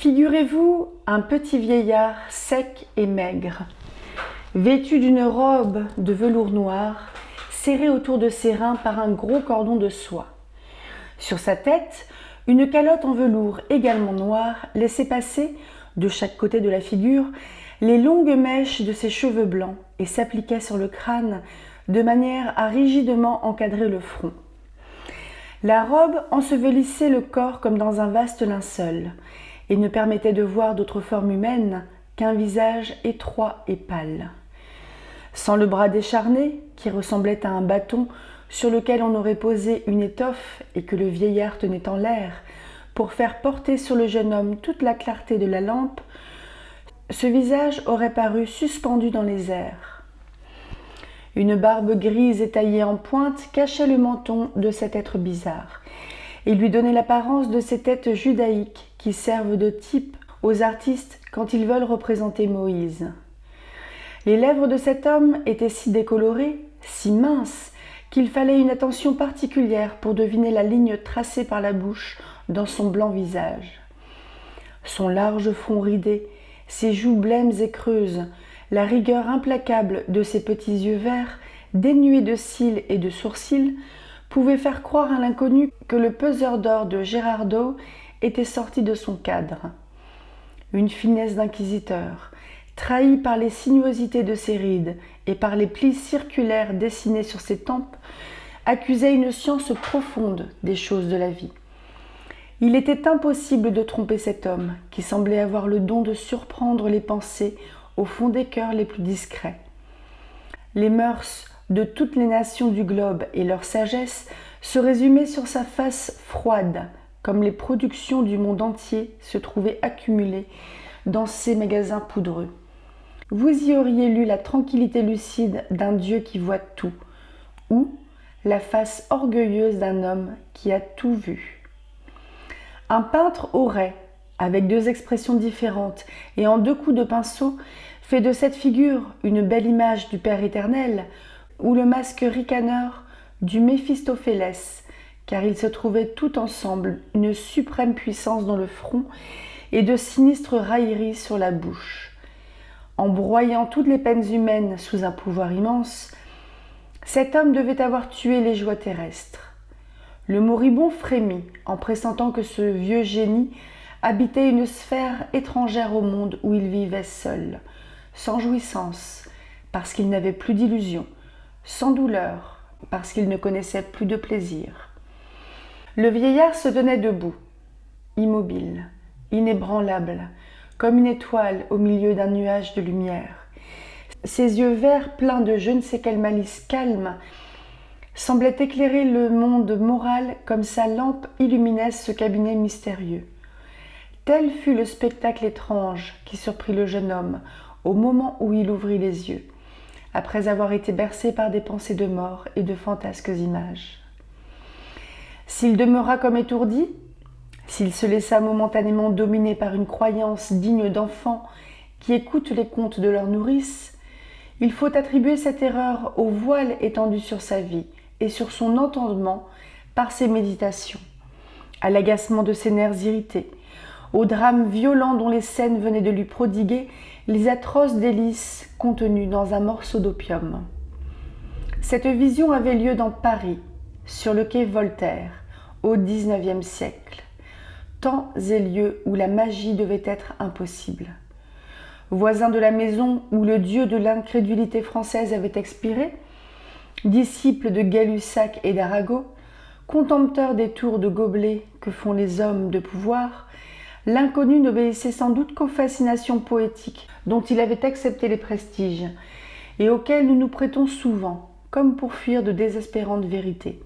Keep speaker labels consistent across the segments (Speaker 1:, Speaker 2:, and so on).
Speaker 1: Figurez-vous un petit vieillard sec et maigre, vêtu d'une robe de velours noir, serrée autour de ses reins par un gros cordon de soie. Sur sa tête, une calotte en velours également noire laissait passer, de chaque côté de la figure, les longues mèches de ses cheveux blancs et s'appliquait sur le crâne de manière à rigidement encadrer le front. La robe ensevelissait le corps comme dans un vaste linceul et ne permettait de voir d'autre forme humaine qu'un visage étroit et pâle. Sans le bras décharné, qui ressemblait à un bâton sur lequel on aurait posé une étoffe et que le vieillard tenait en l'air pour faire porter sur le jeune homme toute la clarté de la lampe, ce visage aurait paru suspendu dans les airs. Une barbe grise et taillée en pointe cachait le menton de cet être bizarre et lui donnait l'apparence de ces têtes judaïques qui servent de type aux artistes quand ils veulent représenter Moïse. Les lèvres de cet homme étaient si décolorées, si minces, qu'il fallait une attention particulière pour deviner la ligne tracée par la bouche dans son blanc visage. Son large front ridé, ses joues blêmes et creuses, la rigueur implacable de ses petits yeux verts, dénués de cils et de sourcils, pouvaient faire croire à l'inconnu que le peseur d'or de Gérardot était sorti de son cadre. Une finesse d'inquisiteur, trahie par les sinuosités de ses rides et par les plis circulaires dessinés sur ses tempes, accusait une science profonde des choses de la vie. Il était impossible de tromper cet homme qui semblait avoir le don de surprendre les pensées au fond des cœurs les plus discrets. Les mœurs de toutes les nations du globe et leur sagesse se résumaient sur sa face froide, comme les productions du monde entier se trouvaient accumulées dans ces magasins poudreux. Vous y auriez lu la tranquillité lucide d'un Dieu qui voit tout, ou la face orgueilleuse d'un homme qui a tout vu. Un peintre aurait, avec deux expressions différentes et en deux coups de pinceau, fait de cette figure une belle image du Père éternel ou le masque ricaneur du Méphistophélès, car il se trouvait tout ensemble une suprême puissance dans le front et de sinistres railleries sur la bouche. En broyant toutes les peines humaines sous un pouvoir immense, cet homme devait avoir tué les joies terrestres. Le moribond frémit en pressentant que ce vieux génie habitait une sphère étrangère au monde où il vivait seul, sans jouissance, parce qu'il n'avait plus d'illusions, sans douleur, parce qu'il ne connaissait plus de plaisir. Le vieillard se tenait debout, immobile, inébranlable, comme une étoile au milieu d'un nuage de lumière. Ses yeux verts, pleins de je ne sais quelle malice calme, semblaient éclairer le monde moral comme sa lampe illuminait ce cabinet mystérieux. Tel fut le spectacle étrange qui surprit le jeune homme au moment où il ouvrit les yeux, après avoir été bercé par des pensées de mort et de fantasques images. S'il demeura comme étourdi, s'il se laissa momentanément dominer par une croyance digne d'enfants qui écoutent les contes de leur nourrice, il faut attribuer cette erreur au voile étendu sur sa vie et sur son entendement par ses méditations, à l'agacement de ses nerfs irrités, au drame violent dont les scènes venaient de lui prodiguer les atroces délices contenues dans un morceau d'opium. Cette vision avait lieu dans Paris, sur le quai Voltaire, au XIXe siècle, temps et lieux où la magie devait être impossible. Voisin de la maison où le dieu de l'incrédulité française avait expiré, disciple de Gay-Lussac et d'Arago, contempteur des tours de gobelets que font les hommes de pouvoir, l'inconnu n'obéissait sans doute qu'aux fascinations poétiques dont il avait accepté les prestiges et auxquels nous nous prêtons souvent, comme pour fuir de désespérantes vérités,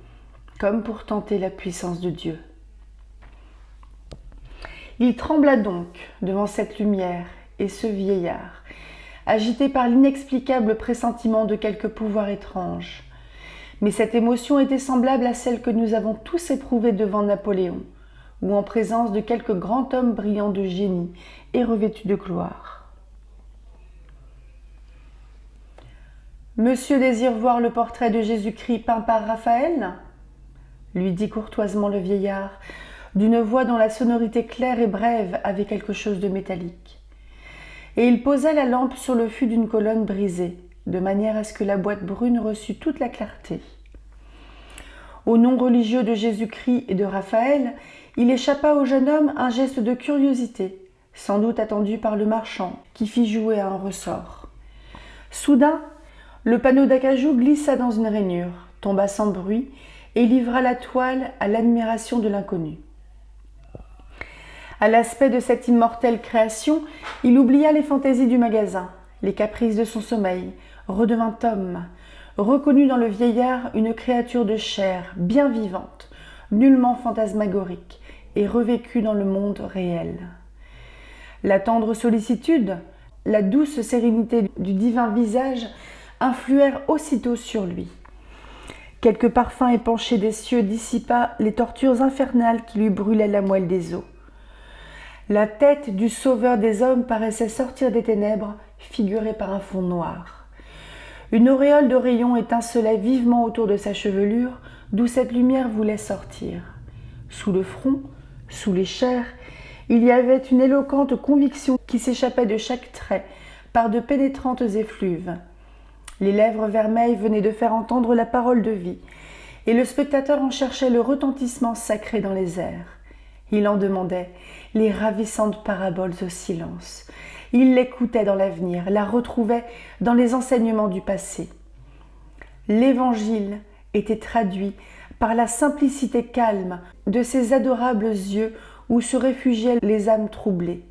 Speaker 1: comme pour tenter la puissance de Dieu. Il trembla donc devant cette lumière et ce vieillard, agité par l'inexplicable pressentiment de quelque pouvoir étrange. Mais cette émotion était semblable à celle que nous avons tous éprouvée devant Napoléon, ou en présence de quelque grand homme brillant de génie et revêtu de gloire. « Monsieur désire voir le portrait de Jésus-Christ peint par Raphaël ?» lui dit courtoisement le vieillard, d'une voix dont la sonorité claire et brève avait quelque chose de métallique. Et il posa la lampe sur le fût d'une colonne brisée, de manière à ce que la boîte brune reçût toute la clarté. Au nom religieux de Jésus-Christ et de Raphaël, il échappa au jeune homme un geste de curiosité, sans doute attendu par le marchand, qui fit jouer un ressort. Soudain, le panneau d'acajou glissa dans une rainure, tomba sans bruit et livra la toile à l'admiration de l'inconnu. À l'aspect de cette immortelle création, il oublia les fantaisies du magasin, les caprices de son sommeil, redevint homme, reconnut dans le vieillard une créature de chair, bien vivante, nullement fantasmagorique, et revécut dans le monde réel. La tendre sollicitude, la douce sérénité du divin visage influèrent aussitôt sur lui. Quelque parfum épanché des cieux dissipa les tortures infernales qui lui brûlaient la moelle des os. La tête du sauveur des hommes paraissait sortir des ténèbres, figurée par un fond noir. Une auréole de rayons étincelait vivement autour de sa chevelure, d'où cette lumière voulait sortir. Sous le front, sous les chairs, il y avait une éloquente conviction qui s'échappait de chaque trait par de pénétrantes effluves. Les lèvres vermeilles venaient de faire entendre la parole de vie, et le spectateur en cherchait le retentissement sacré dans les airs. Il en demandait les ravissantes paraboles au silence. Il l'écoutait dans l'avenir, la retrouvait dans les enseignements du passé. L'Évangile était traduit par la simplicité calme de ces adorables yeux où se réfugiaient les âmes troublées.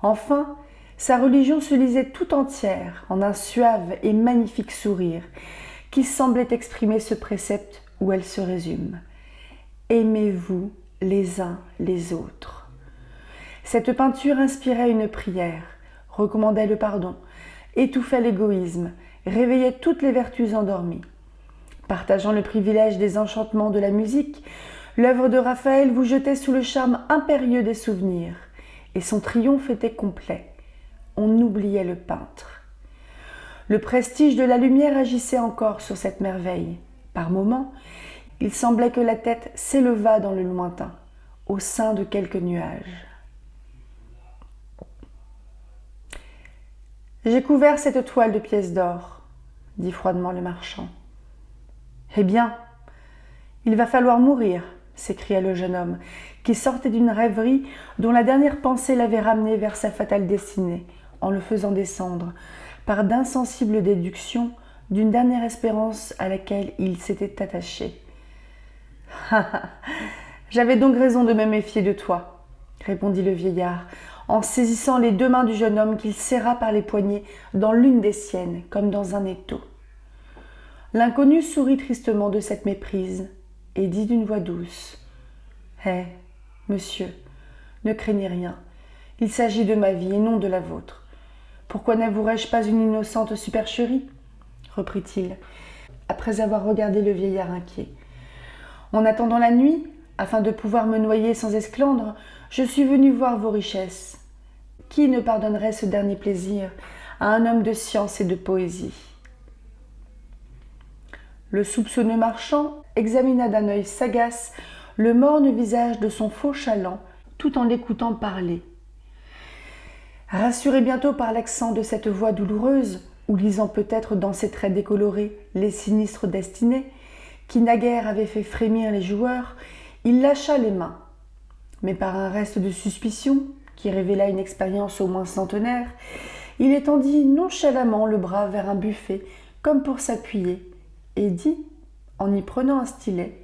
Speaker 1: Enfin, sa religion se lisait tout entière en un suave et magnifique sourire qui semblait exprimer ce précepte où elle se résume. Aimez-vous les uns les autres. Cette peinture inspirait une prière, recommandait le pardon, étouffait l'égoïsme, réveillait toutes les vertus endormies. Partageant le privilège des enchantements de la musique, l'œuvre de Raphaël vous jetait sous le charme impérieux des souvenirs, et son triomphe était complet. On oubliait le peintre. Le prestige de la lumière agissait encore sur cette merveille. Par moments, il semblait que la tête s'élevât dans le lointain, au sein de quelques nuages. « J'ai couvert cette toile de pièces d'or, » dit froidement le marchand. « Eh bien, il va falloir mourir, » s'écria le jeune homme, qui sortait d'une rêverie dont la dernière pensée l'avait ramené vers sa fatale destinée, en le faisant descendre, par d'insensibles déductions, d'une dernière espérance à laquelle il s'était attaché. « J'avais donc raison de me méfier de toi, » répondit le vieillard, en saisissant les deux mains du jeune homme qu'il serra par les poignets dans l'une des siennes, comme dans un étau. L'inconnu sourit tristement de cette méprise et dit d'une voix douce : « Eh, monsieur, ne craignez rien, il s'agit de ma vie et non de la vôtre. Pourquoi n'avouerais-je pas une innocente supercherie ?» reprit-il, après avoir regardé le vieillard inquiet. « En attendant la nuit, afin de pouvoir me noyer sans esclandre, je suis venu voir vos richesses. Qui ne pardonnerait ce dernier plaisir à un homme de science et de poésie ?» Le soupçonneux marchand examina d'un œil sagace le morne visage de son faux chaland, tout en l'écoutant parler. Rassuré bientôt par l'accent de cette voix douloureuse, ou lisant peut-être dans ses traits décolorés les sinistres destinées, qui naguère avaient fait frémir les joueurs, il lâcha les mains. Mais par un reste de suspicion, qui révéla une expérience au moins centenaire, il étendit nonchalamment le bras vers un buffet, comme pour s'appuyer, et dit, en y prenant un stylet :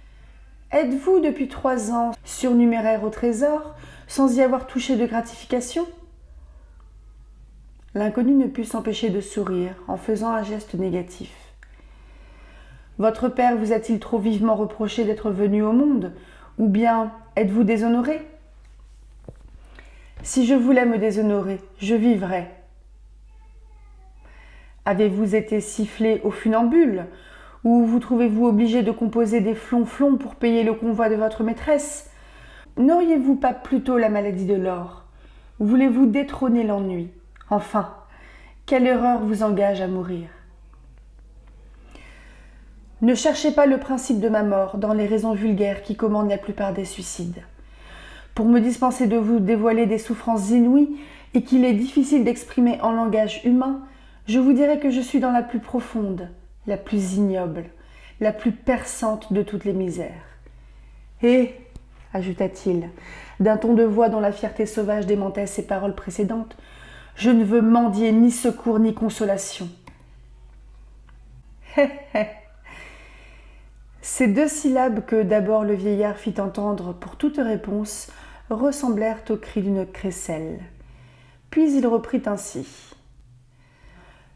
Speaker 1: « Êtes-vous depuis 3 ans surnuméraire au trésor, sans y avoir touché de gratification ?» L'inconnu ne put s'empêcher de sourire en faisant un geste négatif. « Votre père vous a-t-il trop vivement reproché d'être venu au monde, ou bien êtes-vous déshonoré ? » « Si je voulais me déshonorer, je vivrais. » « Avez-vous été sifflé au funambule, ou vous trouvez-vous obligé de composer des flonflons pour payer le convoi de votre maîtresse ? N'auriez-vous pas plutôt la maladie de l'or ? Voulez-vous détrôner l'ennui ? Enfin, quelle erreur vous engage à mourir ? Ne cherchez pas le principe de ma mort dans les raisons vulgaires qui commandent la plupart des suicides. Pour me dispenser de vous dévoiler des souffrances inouïes et qu'il est difficile d'exprimer en langage humain, je vous dirai que je suis dans la plus profonde, la plus ignoble, la plus perçante de toutes les misères. Et, ajouta-t-il, d'un ton de voix dont la fierté sauvage démentait ses paroles précédentes, je ne veux mendier ni secours ni consolation. Hé hé. Ces 2 syllabes que d'abord le vieillard fit entendre pour toute réponse ressemblèrent aux cris d'une crécelle. Puis il reprit ainsi.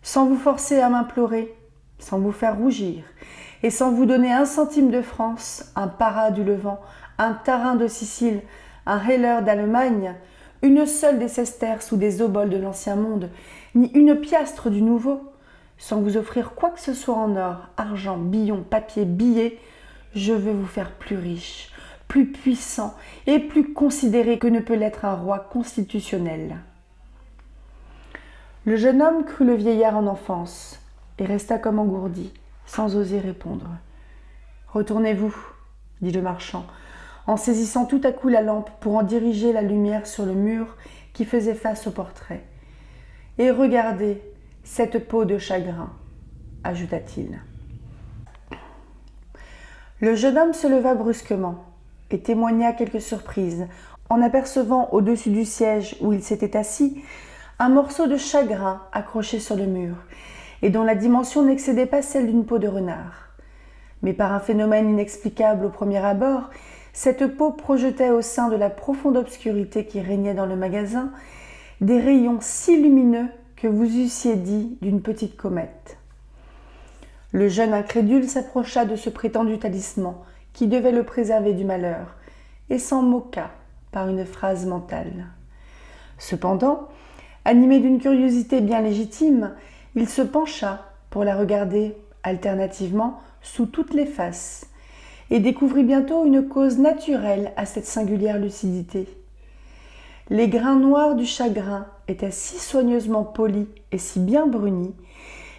Speaker 1: Sans vous forcer à m'implorer, sans vous faire rougir, et sans vous donner un centime de France, un para du Levant, un tarin de Sicile, un heller d'Allemagne, une seule des sesterces ou des oboles de l'ancien monde, ni une piastre du nouveau, sans vous offrir quoi que ce soit en or, argent, billon, papier, billets, je veux vous faire plus riche, plus puissant et plus considéré que ne peut l'être un roi constitutionnel. Le jeune homme crut le vieillard en enfance et resta comme engourdi, sans oser répondre. « Retournez-vous, dit le marchand, en saisissant tout à coup la lampe pour en diriger la lumière sur le mur qui faisait face au portrait. Et regardez cette peau de chagrin, ajouta-t-il. Le jeune homme se leva brusquement et témoigna quelque surprise en apercevant au-dessus du siège où il s'était assis un morceau de chagrin accroché sur le mur et dont la dimension n'excédait pas celle d'une peau de renard. Mais par un phénomène inexplicable au premier abord, cette peau projetait au sein de la profonde obscurité qui régnait dans le magasin des rayons si lumineux que vous eussiez dit d'une petite comète. Le jeune incrédule s'approcha de ce prétendu talisman qui devait le préserver du malheur et s'en moqua par une phrase mentale. Cependant, animé d'une curiosité bien légitime, il se pencha pour la regarder alternativement sous toutes les faces et découvrit bientôt une cause naturelle à cette singulière lucidité. Les grains noirs du chagrin étaient si soigneusement polis et si bien brunis,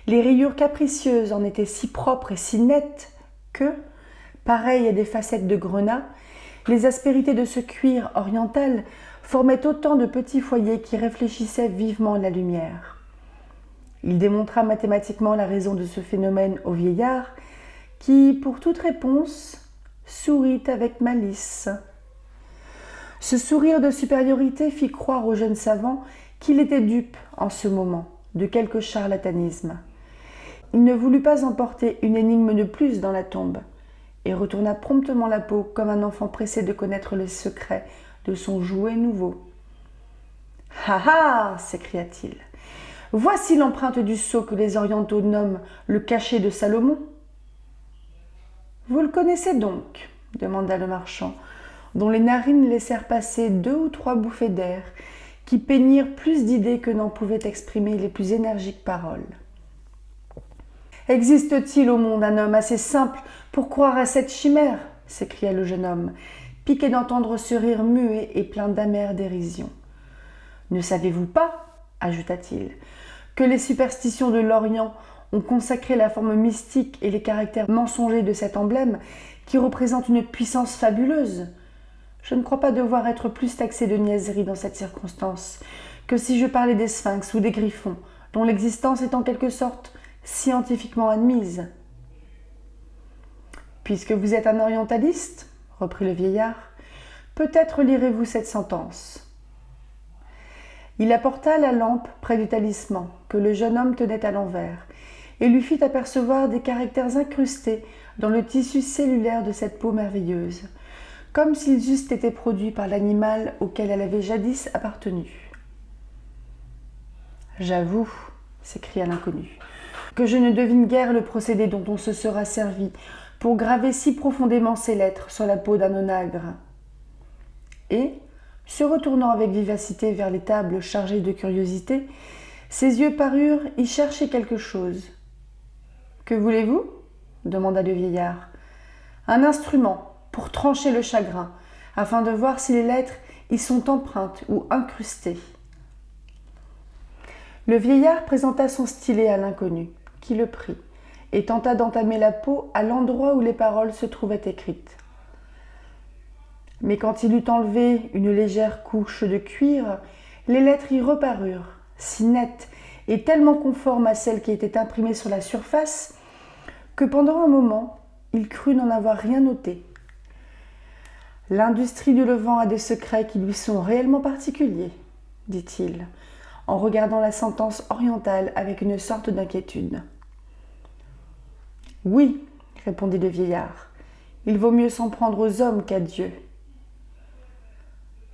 Speaker 1: les rayures capricieuses en étaient si propres et si nettes que, pareilles à des facettes de grenat, les aspérités de ce cuir oriental formaient autant de petits foyers qui réfléchissaient vivement la lumière. Il démontra mathématiquement la raison de ce phénomène au vieillard, qui, pour toute réponse, sourit avec malice. Ce sourire de supériorité fit croire au jeune savant qu'il était dupe, en ce moment, de quelque charlatanisme. Il ne voulut pas emporter une énigme de plus dans la tombe, et retourna promptement la peau comme un enfant pressé de connaître les secrets de son jouet nouveau. « Ah ah !» s'écria-t-il. « Voici l'empreinte du sceau que les orientaux nomment le cachet de Salomon. »« Vous le connaissez donc ?» demanda le marchand, dont les narines laissèrent passer 2 ou 3 bouffées d'air qui peignirent plus d'idées que n'en pouvaient exprimer les plus énergiques paroles. Existe-t-il au monde un homme assez simple pour croire à cette chimère ? S'écria le jeune homme, piqué d'entendre ce rire muet et plein d'amère dérision. Ne savez-vous pas, ajouta-t-il, que les superstitions de l'Orient ont consacré la forme mystique et les caractères mensongers de cet emblème qui représente une puissance fabuleuse ? Je ne crois pas devoir être plus taxé de niaiserie dans cette circonstance que si je parlais des sphinx ou des griffons, dont l'existence est en quelque sorte scientifiquement admise. Puisque vous êtes un orientaliste, reprit le vieillard, peut-être lirez-vous cette sentence. Il apporta la lampe près du talisman que le jeune homme tenait à l'envers et lui fit apercevoir des caractères incrustés dans le tissu cellulaire de cette peau merveilleuse, comme s'ils eussent été produits par l'animal auquel elle avait jadis appartenu. « J'avoue, s'écria l'inconnu, que je ne devine guère le procédé dont on se sera servi pour graver si profondément ces lettres sur la peau d'un onagre. » Et, se retournant avec vivacité vers les tables chargées de curiosités, ses yeux parurent y chercher quelque chose. « Que voulez-vous » demanda le vieillard. « Un instrument pour trancher le chagrin, afin de voir si les lettres y sont empreintes ou incrustées. » Le vieillard présenta son stylet à l'inconnu, qui le prit, et tenta d'entamer la peau à l'endroit où les paroles se trouvaient écrites. Mais quand il eut enlevé une légère couche de cuir, les lettres y reparurent, si nettes et tellement conformes à celles qui étaient imprimées sur la surface, que pendant un moment, il crut n'en avoir rien noté. L'industrie du Levant a des secrets qui lui sont réellement particuliers, dit-il, en regardant la sentence orientale avec une sorte d'inquiétude. Oui, répondit le vieillard, il vaut mieux s'en prendre aux hommes qu'à Dieu.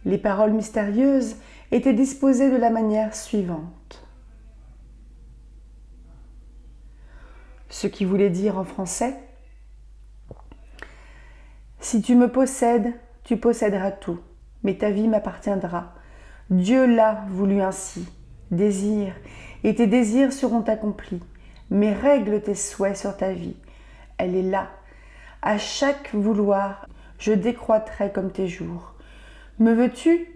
Speaker 1: Les paroles mystérieuses étaient disposées de la manière suivante. Ce qui voulait dire en français « Si tu me possèdes, tu posséderas tout, mais ta vie m'appartiendra. Dieu l'a voulu ainsi. Désire, et tes désirs seront accomplis. Mais règle tes souhaits sur ta vie. Elle est là. À chaque vouloir, je décroîtrai comme tes jours. Me veux-tu ?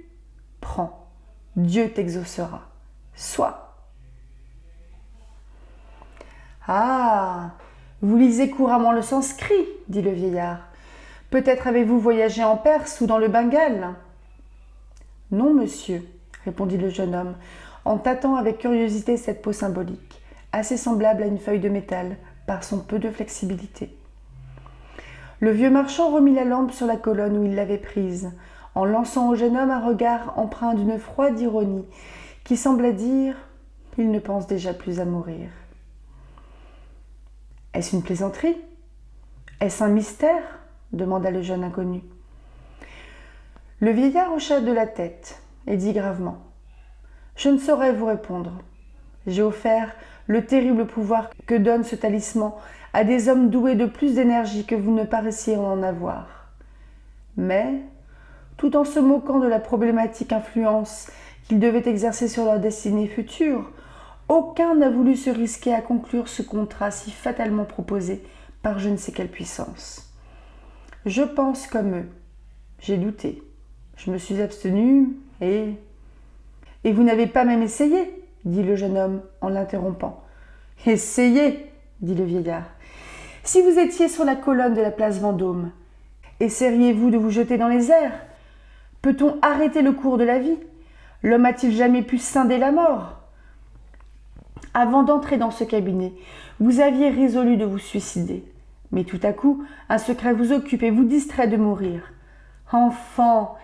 Speaker 1: Prends. Dieu t'exaucera. Sois. » Ah, vous lisez couramment le sanskrit, dit le vieillard. Peut-être avez-vous voyagé en Perse ou dans le Bengale ? Non, monsieur, répondit le jeune homme, en tâtant avec curiosité cette peau symbolique, assez semblable à une feuille de métal par son peu de flexibilité. Le vieux marchand remit la lampe sur la colonne où il l'avait prise, en lançant au jeune homme un regard empreint d'une froide ironie qui semblait dire « Il ne pense déjà plus à mourir ». « Est-ce une plaisanterie ? Est-ce un mystère ?» demanda le jeune inconnu. Le vieillard hocha de la tête et dit gravement « Je ne saurais vous répondre. J'ai offert le terrible pouvoir que donne ce talisman à des hommes doués de plus d'énergie que vous ne paraissiez en avoir. Mais, tout en se moquant de la problématique influence qu'ils devaient exercer sur leur destinée future, aucun n'a voulu se risquer à conclure ce contrat si fatalement proposé par je ne sais quelle puissance. Je pense comme eux. J'ai douté. Je me suis abstenu et... « Et vous n'avez pas même essayé ?» dit le jeune homme en l'interrompant. « Essayez !» dit le vieillard. « Si vous étiez sur la colonne de la place Vendôme, essaieriez-vous de vous jeter dans les airs ? Peut-on arrêter le cours de la vie ? L'homme a-t-il jamais pu scinder la mort ? Avant d'entrer dans ce cabinet, vous aviez résolu de vous suicider. Mais tout à coup, un secret vous occupe et vous distrait de mourir. Enfant,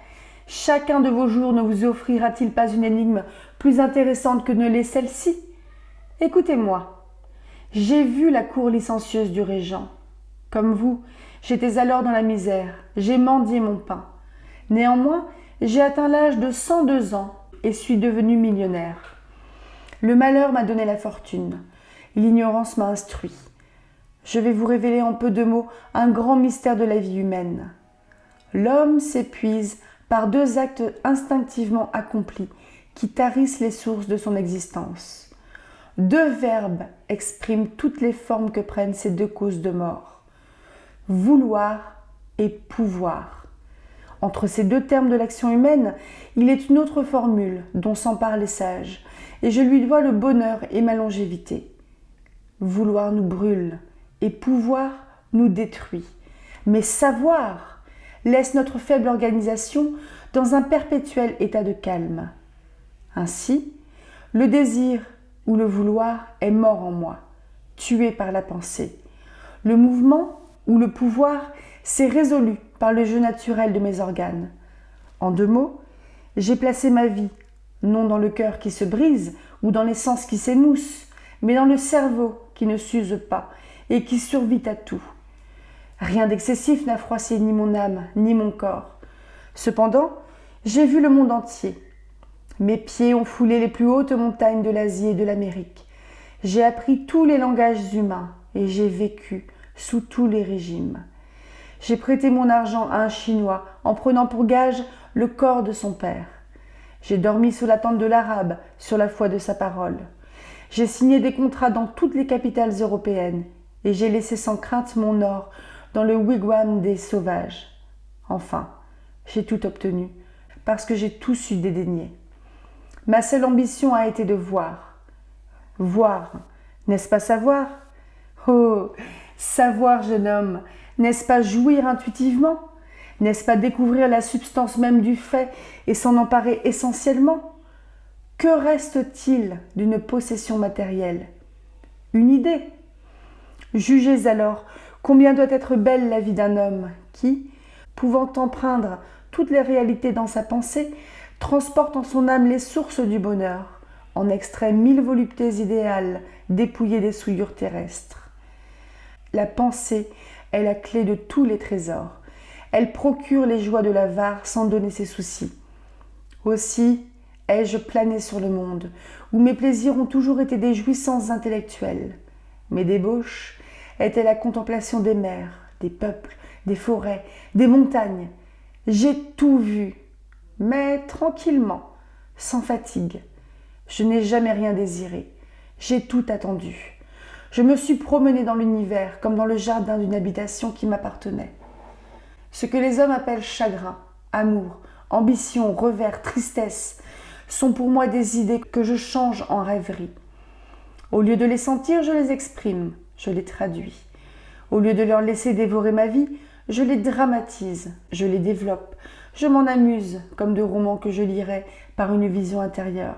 Speaker 1: chacun de vos jours ne vous offrira-t-il pas une énigme plus intéressante que ne l'est celle-ci ? Écoutez-moi. J'ai vu la cour licencieuse du Régent. Comme vous, j'étais alors dans la misère, j'ai mendié mon pain. Néanmoins, j'ai atteint l'âge de 102 ans et suis devenu millionnaire. Le malheur m'a donné la fortune, l'ignorance m'a instruit. Je vais vous révéler en peu de mots un grand mystère de la vie humaine. L'homme s'épuise par deux actes instinctivement accomplis qui tarissent les sources de son existence. Deux verbes expriment toutes les formes que prennent ces deux causes de mort. Vouloir et pouvoir. Entre ces deux termes de l'action humaine, il est une autre formule dont s'emparent les sages, et je lui dois le bonheur et ma longévité. Vouloir nous brûle, et pouvoir nous détruit. Mais savoir laisse notre faible organisation dans un perpétuel état de calme. Ainsi, le désir ou le vouloir est mort en moi, tué par la pensée. Le mouvement ou le pouvoir s'est résolu par le jeu naturel de mes organes. En deux mots, j'ai placé ma vie, non dans le cœur qui se brise ou dans les sens qui s'émoussent, mais dans le cerveau qui ne s'use pas et qui survit à tout. Rien d'excessif n'a froissé ni mon âme, ni mon corps. Cependant, j'ai vu le monde entier. Mes pieds ont foulé les plus hautes montagnes de l'Asie et de l'Amérique. J'ai appris tous les langages humains et j'ai vécu sous tous les régimes. J'ai prêté mon argent à un Chinois en prenant pour gage le corps de son père. J'ai dormi sous la tente de l'Arabe, sur la foi de sa parole. J'ai signé des contrats dans toutes les capitales européennes et j'ai laissé sans crainte mon or dans le wigwam des sauvages. Enfin, j'ai tout obtenu parce que j'ai tout su dédaigner. Ma seule ambition a été de voir. Voir, n'est-ce pas savoir ? Oh, savoir, jeune homme, n'est-ce pas jouir intuitivement? N'est-ce pas découvrir la substance même du fait et s'en emparer essentiellement? Que reste-t-il d'une possession matérielle? Une idée. Jugez alors combien doit être belle la vie d'un homme qui, pouvant empreindre toutes les réalités dans sa pensée, transporte en son âme les sources du bonheur, en extrait 1000 voluptés idéales dépouillées des souillures terrestres. La pensée est la clé de tous les trésors. Elle procure les joies de l'avare sans donner ses soucis. Aussi ai-je plané sur le monde, où mes plaisirs ont toujours été des jouissances intellectuelles. Mes débauches étaient la contemplation des mers, des peuples, des forêts, des montagnes. J'ai tout vu, mais tranquillement, sans fatigue. Je n'ai jamais rien désiré. J'ai tout attendu. Je me suis promenée dans l'univers comme dans le jardin d'une habitation qui m'appartenait. Ce que les hommes appellent chagrin, amour, ambition, revers, tristesse, sont pour moi des idées que je change en rêverie. Au lieu de les sentir, je les exprime, je les traduis. Au lieu de leur laisser dévorer ma vie, je les dramatise, je les développe, je m'en amuse comme de romans que je lirais par une vision intérieure.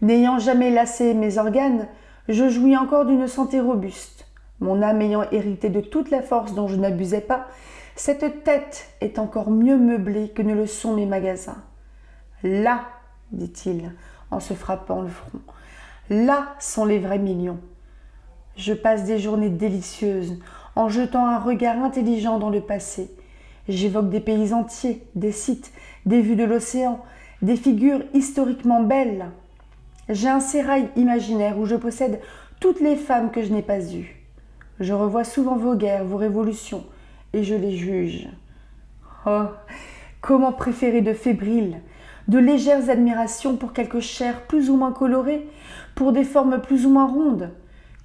Speaker 1: N'ayant jamais lassé mes organes, je jouis encore d'une santé robuste. Mon âme ayant hérité de toute la force dont je n'abusais pas, cette tête est encore mieux meublée que ne le sont mes magasins. Là, dit-il, en se frappant le front, là sont les vrais millions. Je passe des journées délicieuses en jetant un regard intelligent dans le passé. J'évoque des pays entiers, des sites, des vues de l'océan, des figures historiquement belles. J'ai un sérail imaginaire où je possède toutes les femmes que je n'ai pas eues. Je revois souvent vos guerres, vos révolutions, et je les juge. Oh, comment préférer de fébriles, de légères admirations pour quelque chair plus ou moins colorée, pour des formes plus ou moins rondes?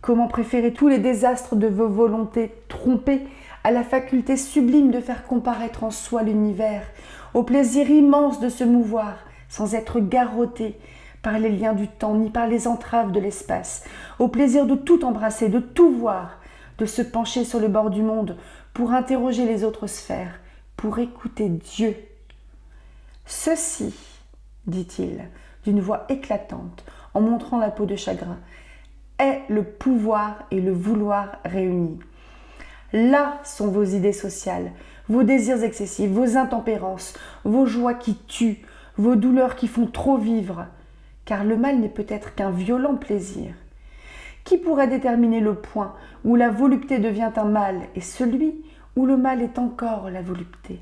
Speaker 1: Comment préférer tous les désastres de vos volontés trompées à la faculté sublime de faire comparaître en soi l'univers, au plaisir immense de se mouvoir sans être garrotté par les liens du temps ni par les entraves de l'espace, au plaisir de tout embrasser, de tout voir, de se pencher sur le bord du monde pour interroger les autres sphères, pour écouter Dieu. Ceci, dit-il, d'une voix éclatante, en montrant la peau de chagrin, est le pouvoir et le vouloir réunis. Là sont vos idées sociales, vos désirs excessifs, vos intempérances, vos joies qui tuent, vos douleurs qui font trop vivre, car le mal n'est peut-être qu'un violent plaisir. Qui pourrait déterminer le point où la volupté devient un mal et celui où le mal est encore la volupté?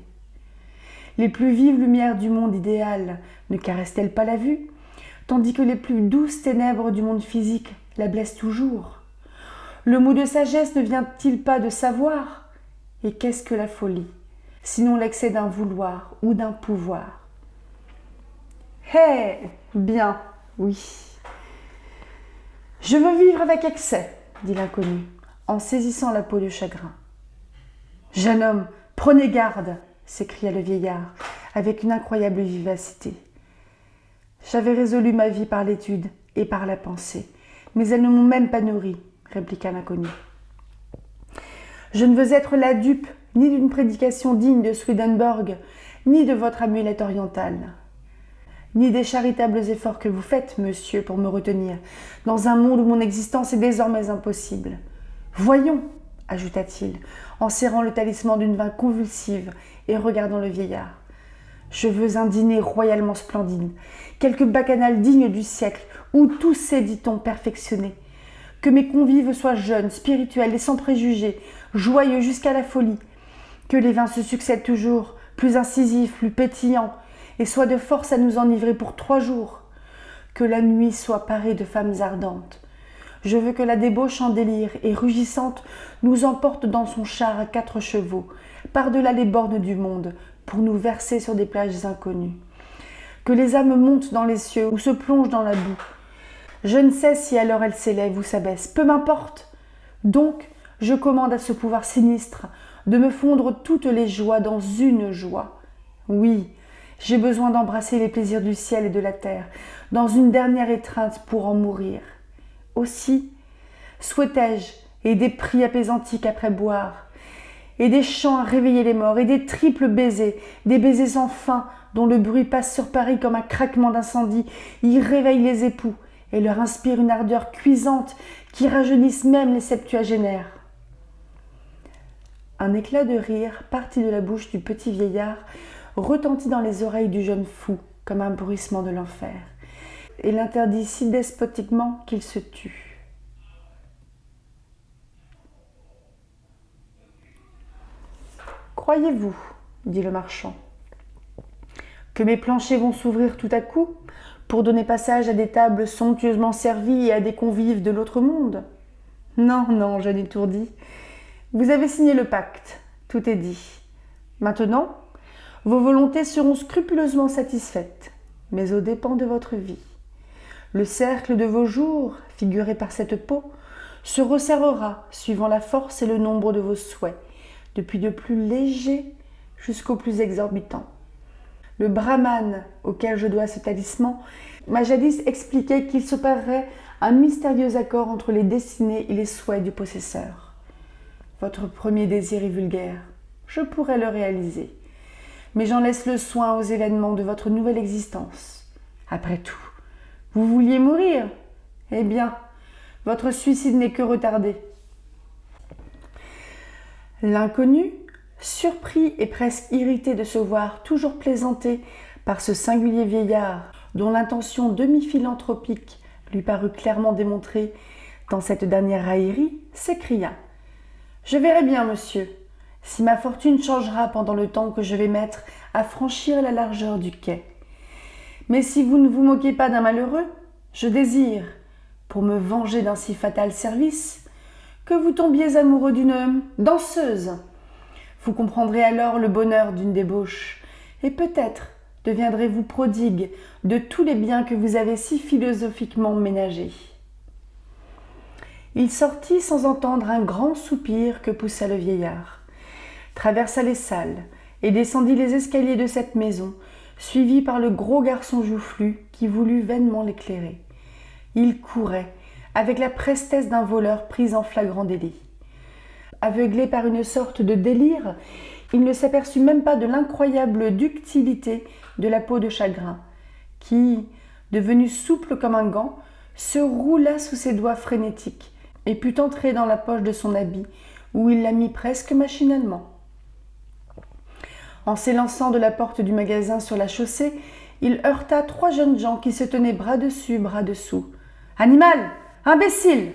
Speaker 1: Les plus vives lumières du monde idéal ne caressent-elles pas la vue, tandis que les plus douces ténèbres du monde physique la blessent toujours? Le mot de sagesse ne vient-il pas de savoir? Et qu'est-ce que la folie, sinon l'excès d'un vouloir ou d'un pouvoir? Bien, oui. Je veux vivre avec excès, dit l'inconnu, en saisissant la peau de chagrin. Jeune homme, prenez garde, s'écria le vieillard, avec une incroyable vivacité. J'avais résolu ma vie par l'étude et par la pensée, mais elles ne m'ont même pas nourri, répliqua l'inconnu. Je ne veux être la dupe ni d'une prédication digne de Swedenborg, ni de votre amulette orientale, ni des charitables efforts que vous faites, monsieur, pour me retenir, dans un monde où mon existence est désormais impossible. Voyons, ajouta-t-il, en serrant le talisman d'une main convulsive et regardant le vieillard. Je veux un dîner royalement splendide, quelque bacchanal digne du siècle, où tout s'est, dit-on, perfectionné. Que mes convives soient jeunes, spirituels et sans préjugés, joyeux jusqu'à la folie. Que les vins se succèdent toujours, plus incisifs, plus pétillants, et soient de force à nous enivrer pour 3 jours. Que la nuit soit parée de femmes ardentes. Je veux que la débauche en délire et rugissante nous emporte dans son char à 4 chevaux, par-delà les bornes du monde, pour nous verser sur des plages inconnues. Que les âmes montent dans les cieux ou se plongent dans la boue. Je ne sais si alors elles s'élèvent ou s'abaissent, peu m'importe. Donc, je commande à ce pouvoir sinistre de me fondre toutes les joies dans une joie. Oui, j'ai besoin d'embrasser les plaisirs du ciel et de la terre, dans une dernière étreinte pour en mourir. Aussi, souhaitais-je, et des prix apaisantis qu'après boire, et des chants à réveiller les morts, et des triples baisers, des baisers sans fin, dont le bruit passe sur Paris comme un craquement d'incendie. Ils réveillent les époux, et leur inspirent une ardeur cuisante qui rajeunissent même les septuagénaires. Un éclat de rire partit de la bouche du petit vieillard, retentit dans les oreilles du jeune fou comme un bruissement de l'enfer, et l'interdit si despotiquement qu'il se tut. « Croyez-vous, dit le marchand, que mes planchers vont s'ouvrir tout à coup pour donner passage à des tables somptueusement servies et à des convives de l'autre monde ? Non, non, jeune étourdi, vous avez signé le pacte, tout est dit. Maintenant, vos volontés seront scrupuleusement satisfaites, mais aux dépens de votre vie. Le cercle de vos jours, figuré par cette peau, se resserrera suivant la force et le nombre de vos souhaits, depuis le plus léger jusqu'au plus exorbitant. Le brahmane auquel je dois ce talisman m'a jadis expliqué qu'il s'opérerait un mystérieux accord entre les destinées et les souhaits du possesseur. Votre premier désir est vulgaire, je pourrais le réaliser, mais j'en laisse le soin aux événements de votre nouvelle existence. Après tout, vous vouliez mourir ? Eh bien, votre suicide n'est que retardé. L'inconnu, surpris et presque irrité de se voir toujours plaisanté par ce singulier vieillard dont l'intention demi-philanthropique lui parut clairement démontrée dans cette dernière raillerie, s'écria : « Je verrai bien, monsieur, si ma fortune changera pendant le temps que je vais mettre à franchir la largeur du quai. Mais si vous ne vous moquez pas d'un malheureux, je désire, pour me venger d'un si fatal service, que vous tombiez amoureux d'une danseuse. Vous comprendrez alors le bonheur d'une débauche, et peut-être deviendrez-vous prodigue de tous les biens que vous avez si philosophiquement ménagés. » Il sortit sans entendre un grand soupir que poussa le vieillard, traversa les salles et descendit les escaliers de cette maison, suivi par le gros garçon joufflu qui voulut vainement l'éclairer. Il courait, avec la prestesse d'un voleur pris en flagrant délit. Aveuglé par une sorte de délire, il ne s'aperçut même pas de l'incroyable ductilité de la peau de chagrin, qui, devenue souple comme un gant, se roula sous ses doigts frénétiques et put entrer dans la poche de son habit, où il la mit presque machinalement. En s'élançant de la porte du magasin sur la chaussée, il heurta 3 jeunes gens qui se tenaient bras dessus, bras dessous. « Animal ! Imbécile !»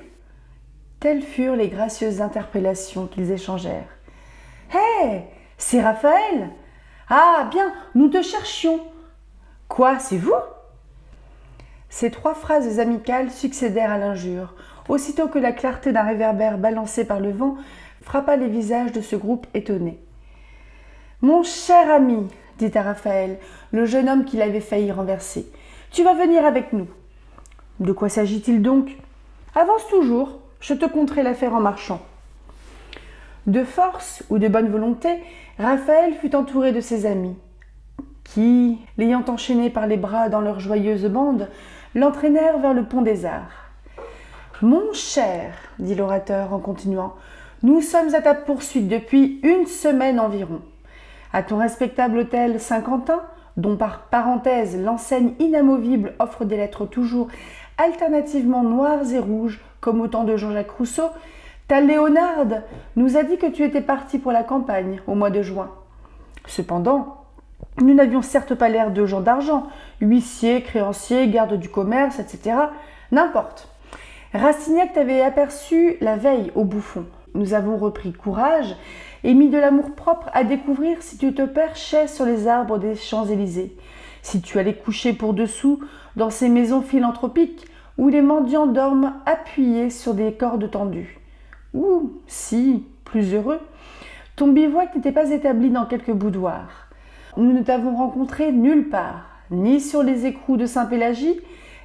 Speaker 1: Telles furent les gracieuses interpellations qu'ils échangèrent. « Hé, c'est Raphaël ! Ah, bien, nous te cherchions. Quoi, c'est vous ?» Ces 3 phrases amicales succédèrent à l'injure, aussitôt que la clarté d'un réverbère balancé par le vent frappa les visages de ce groupe étonné. « Mon cher ami, dit à Raphaël, le jeune homme qui l'avait failli renverser, tu vas venir avec nous. De quoi s'agit-il donc ? Avance toujours, je te conterai l'affaire en marchant. » De force ou de bonne volonté, Raphaël fut entouré de ses amis, qui, l'ayant enchaîné par les bras dans leur joyeuse bande, l'entraînèrent vers le pont des Arts. « Mon cher, dit l'orateur en continuant, nous sommes à ta poursuite depuis 1 semaine environ. À ton respectable hôtel Saint-Quentin, dont par parenthèse l'enseigne inamovible offre des lettres toujours alternativement noires et rouges, comme au temps de Jean-Jacques Rousseau, ta Léonarde nous a dit que tu étais parti pour la campagne au mois de juin. Cependant, nous n'avions certes pas l'air de gens d'argent, huissiers, créanciers, gardes du commerce, etc. N'importe. Rastignac t'avait aperçu la veille au Bouffon. Nous avons repris courage et mis de l'amour-propre à découvrir si tu te perchais sur les arbres des Champs-Élysées, si tu allais coucher pour dessous dans ces maisons philanthropiques où les mendiants dorment appuyés sur des cordes tendues. Ou, si, plus heureux, ton bivouac n'était pas établi dans quelque boudoir. Nous ne t'avons rencontré nulle part, ni sur les écrous de Saint-Pélagie,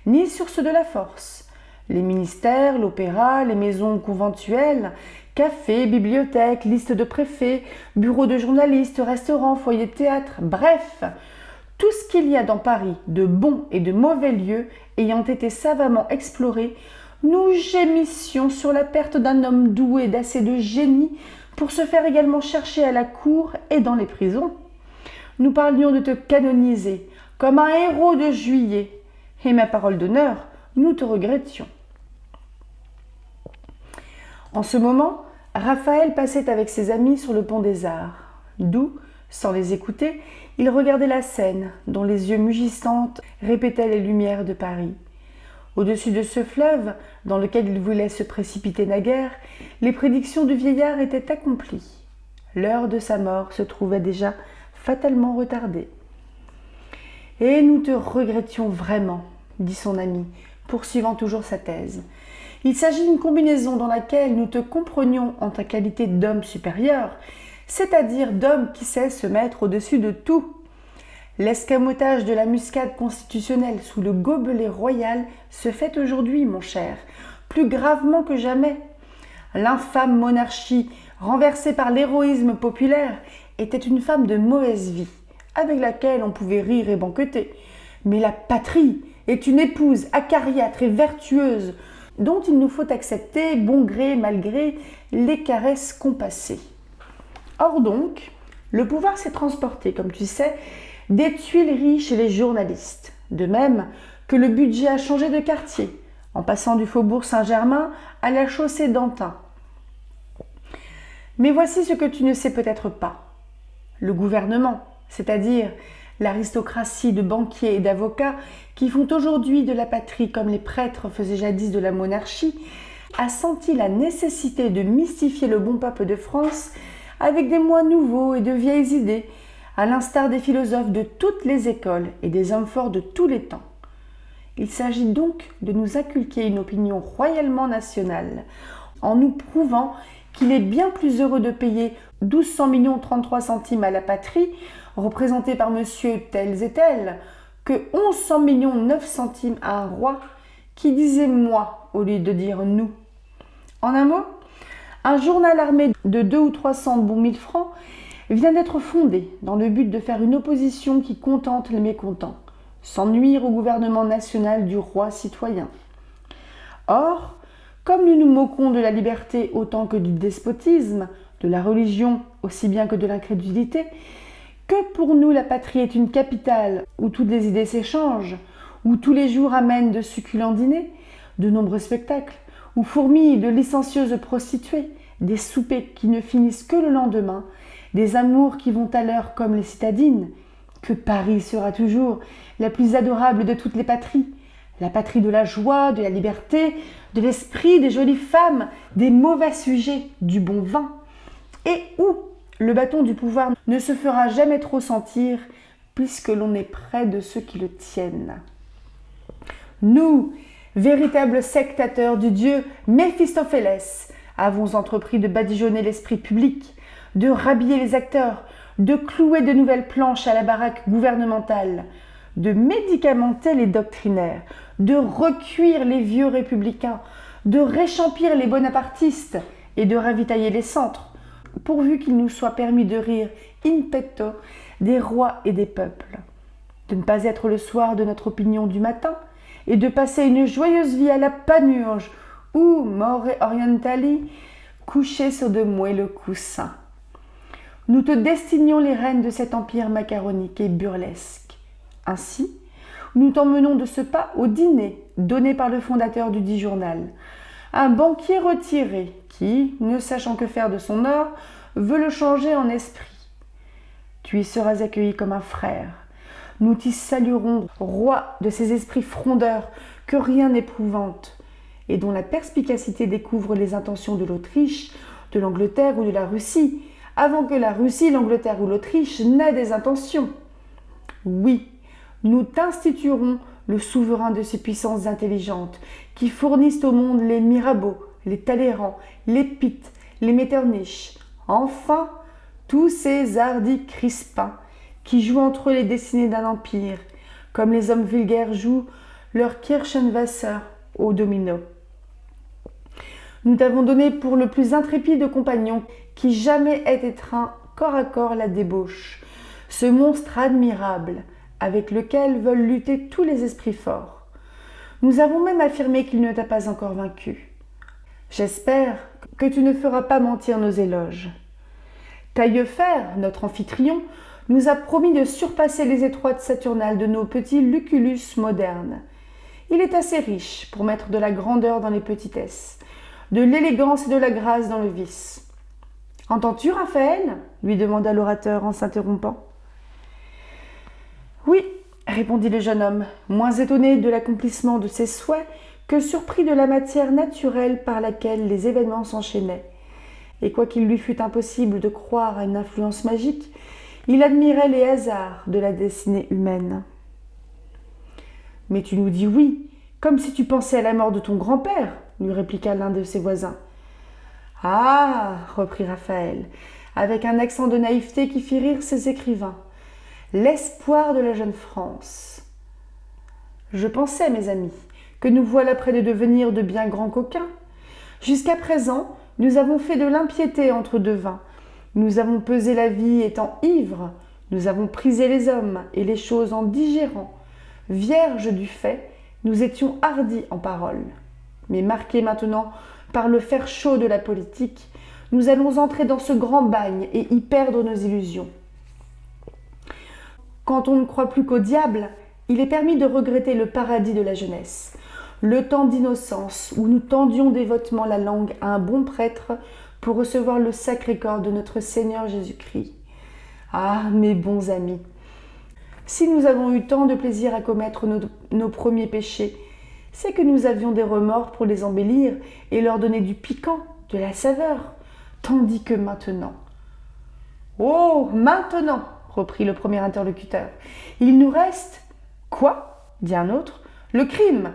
Speaker 1: ni sur ceux de la Force. Les ministères, l'opéra, les maisons conventuelles, cafés, bibliothèques, listes de préfets, bureaux de journalistes, restaurants, foyers de théâtre, bref, tout ce qu'il y a dans Paris de bons et de mauvais lieux ayant été savamment explorés, nous gémissions sur la perte d'un homme doué d'assez de génie pour se faire également chercher à la cour et dans les prisons. Nous parlions de te canoniser comme un héros de juillet, et ma parole d'honneur, nous te regrettions. » En ce moment, Raphaël passait avec ses amis sur le pont des Arts, d'où, sans les écouter, il regardait la Seine, dont les yeux mugissants répétaient les lumières de Paris. Au-dessus de ce fleuve, dans lequel il voulait se précipiter naguère, les prédictions du vieillard étaient accomplies. L'heure de sa mort se trouvait déjà fatalement retardée. « Et nous te regrettions vraiment, » dit son ami, poursuivant toujours sa thèse. « Il s'agit d'une combinaison dans laquelle nous te comprenions en ta qualité d'homme supérieur, c'est-à-dire d'homme qui sait se mettre au-dessus de tout. L'escamotage de la muscade constitutionnelle sous le gobelet royal se fait aujourd'hui, mon cher, plus gravement que jamais. L'infâme monarchie, renversée par l'héroïsme populaire, était une femme de mauvaise vie, avec laquelle on pouvait rire et banqueter. Mais la patrie est une épouse acariâtre et vertueuse, dont il nous faut accepter, bon gré mal gré, les caresses compassées. Or donc, le pouvoir s'est transporté, comme tu sais, des Tuileries chez les journalistes, de même que le budget a changé de quartier, en passant du faubourg Saint-Germain à la chaussée d'Antin. Mais voici ce que tu ne sais peut-être pas. Le gouvernement, c'est-à-dire l'aristocratie de banquiers et d'avocats qui font aujourd'hui de la patrie comme les prêtres faisaient jadis de la monarchie, a senti la nécessité de mystifier le bon peuple de France avec des mots nouveaux et de vieilles idées, à l'instar des philosophes de toutes les écoles et des hommes forts de tous les temps. Il s'agit donc de nous inculquer une opinion royalement nationale, en nous prouvant qu'il est bien plus heureux de payer 1200 millions 33 centimes à la patrie, représentée par monsieur tels et tels, que 1100 millions 9 centimes à un roi qui disait « moi » au lieu de dire « nous ». En un mot, un journal armé de 200 ou 300 bons 1000 francs vient d'être fondé dans le but de faire une opposition qui contente les mécontents, sans nuire au gouvernement national du roi citoyen. Or, comme nous nous moquons de la liberté autant que du despotisme, de la religion aussi bien que de l'incrédulité, que pour nous la patrie est une capitale où toutes les idées s'échangent, où tous les jours amènent de succulents dîners, de nombreux spectacles, où fourmillent de licencieuses prostituées, des soupers qui ne finissent que le lendemain, des amours qui vont à l'heure comme les citadines, que Paris sera toujours la plus adorable de toutes les patries, la patrie de la joie, de la liberté, de l'esprit, des jolies femmes, des mauvais sujets, du bon vin, et où le bâton du pouvoir ne se fera jamais trop sentir, puisque l'on est près de ceux qui le tiennent. Nous, véritables sectateurs du dieu Méphistophélès, avons entrepris de badigeonner l'esprit public, de rhabiller les acteurs, de clouer de nouvelles planches à la baraque gouvernementale, de médicamenter les doctrinaires, de recuire les vieux républicains, de réchampir les bonapartistes et de ravitailler les centres, pourvu qu'il nous soit permis de rire in petto des rois et des peuples, de ne pas être le soir de notre opinion du matin et de passer une joyeuse vie à la Panurge ou more orientali, couché sur de moelleux coussins. Nous te destinions les reines de cet empire macaronique et burlesque. Ainsi, nous t'emmenons de ce pas au dîner donné par le fondateur du dit journal, un banquier retiré qui, ne sachant que faire de son or, veut le changer en esprit. Tu y seras accueilli comme un frère. Nous t'y saluerons, roi de ces esprits frondeurs que rien n'épouvante, et dont la perspicacité découvre les intentions de l'Autriche, de l'Angleterre ou de la Russie, avant que la Russie, l'Angleterre ou l'Autriche n'aient des intentions. Oui, nous t'instituerons le souverain de ces puissances intelligentes qui fournissent au monde les Mirabeau, les Talleyrand, les Pitt, les Metternich, enfin tous ces hardis Crispins qui jouent entre eux les destinées d'un empire, comme les hommes vulgaires jouent leur Kirchenwasser au domino. Nous t'avons donné pour le plus intrépide compagnon qui jamais ait étreint corps à corps la débauche, ce monstre admirable avec lequel veulent lutter tous les esprits forts. Nous avons même affirmé qu'il ne t'a pas encore vaincu. J'espère que tu ne feras pas mentir nos éloges. Taillefer, notre amphitryon, nous a promis de surpasser les étroites saturnales de nos petits Lucullus modernes. Il est assez riche pour mettre de la grandeur dans les petitesses, de l'élégance et de la grâce dans le vice. « Entends-tu, Raphaël » lui demanda l'orateur en s'interrompant. « Oui » répondit le jeune homme, moins étonné de l'accomplissement de ses souhaits que surpris de la matière naturelle par laquelle les événements s'enchaînaient. Et quoiqu'il lui fût impossible de croire à une influence magique, il admirait les hasards de la destinée humaine. « Mais tu nous dis oui, comme si tu pensais à la mort de ton grand-père, lui répliqua l'un de ses voisins. « Ah » reprit Raphaël, avec un accent de naïveté qui fit rire ses écrivains, « l'espoir de la jeune France. » Je pensais, mes amis, que nous voilà près de devenir de bien grands coquins. Jusqu'à présent, nous avons fait de l'impiété entre deux vins. Nous avons pesé la vie étant ivres. Nous avons prisé les hommes et les choses en digérant. Vierges du fait, nous étions hardis en parole. Mais marqués maintenant par le fer chaud de la politique, nous allons entrer dans ce grand bagne et y perdre nos illusions. Quand on ne croit plus qu'au diable, il est permis de regretter le paradis de la jeunesse, le temps d'innocence où nous tendions dévotement la langue à un bon prêtre pour recevoir le sacré corps de notre Seigneur Jésus-Christ. Ah, mes bons amis, si nous avons eu tant de plaisir à commettre nos premiers péchés, c'est que nous avions des remords pour les embellir et leur donner du piquant, de la saveur, tandis que maintenant... « Oh, maintenant !» reprit le premier interlocuteur. « Il nous reste... »« Quoi ?» dit un autre. « Le crime !»«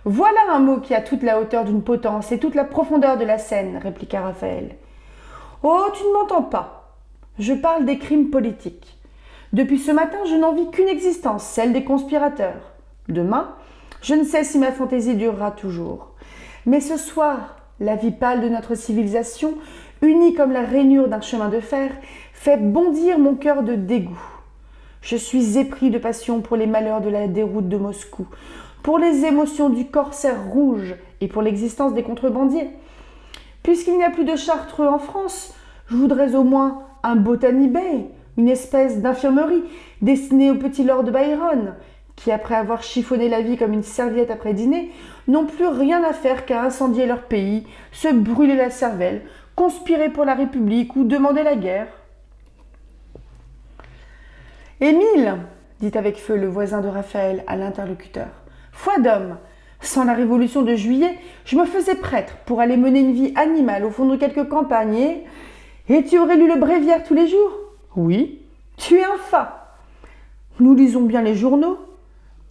Speaker 1: Voilà un mot qui a toute la hauteur d'une potence et toute la profondeur de la scène, » répliqua Raphaël. « Oh, tu ne m'entends pas. Je parle des crimes politiques. Depuis ce matin, je n'en vis qu'une existence, celle des conspirateurs. Demain, je ne sais si ma fantaisie durera toujours. Mais ce soir, la vie pâle de notre civilisation, unie comme la rainure d'un chemin de fer, fait bondir mon cœur de dégoût. Je suis épris de passion pour les malheurs de la déroute de Moscou, pour les émotions du corsaire rouge et pour l'existence des contrebandiers. Puisqu'il n'y a plus de chartreux en France, je voudrais au moins un Botany Bay, une espèce d'infirmerie destinée au petit lord Byron, qui, après avoir chiffonné la vie comme une serviette après dîner, n'ont plus rien à faire qu'à incendier leur pays, se brûler la cervelle, conspirer pour la République ou demander la guerre. « Émile, dit avec feu le voisin de Raphaël à l'interlocuteur, foi d'homme, sans la révolution de juillet, je me faisais prêtre pour aller mener une vie animale au fond de quelques campagnes et tu aurais lu le bréviaire tous les jours ? Oui. Tu es un fat. Nous lisons bien les journaux.